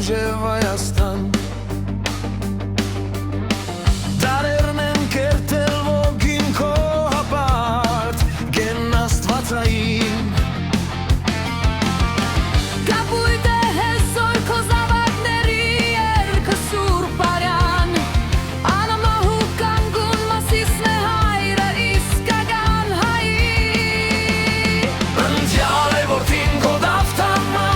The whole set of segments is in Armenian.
Ուժև Հայաստան Դարերն են կերտել ոգին քո հապարտ Գեն աստվածային Կապույտ է հեսօր քո զավակների երկը Սուրբ Արյան Անամահու կանգուն մասիսն է հայրը իսկական հայի Ընտյալ է որդին քո դավթաման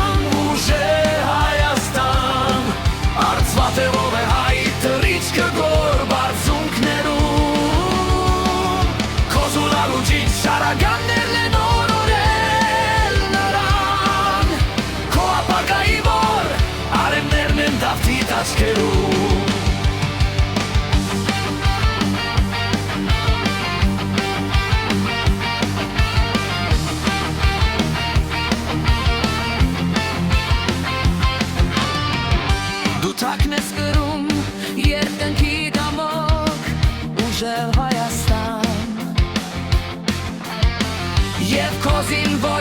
Արծվատևով է հայ թռիչքը գոր բարձունքներում Քո զուլալուջիչ շարագաններն են օրորել նրան Քո ապագայի որ արևներն են դավթիտ աչքերում Թաքն ես կրում երկնքի դամոք ուժեղ Հայաստան Եվ քո զինվոր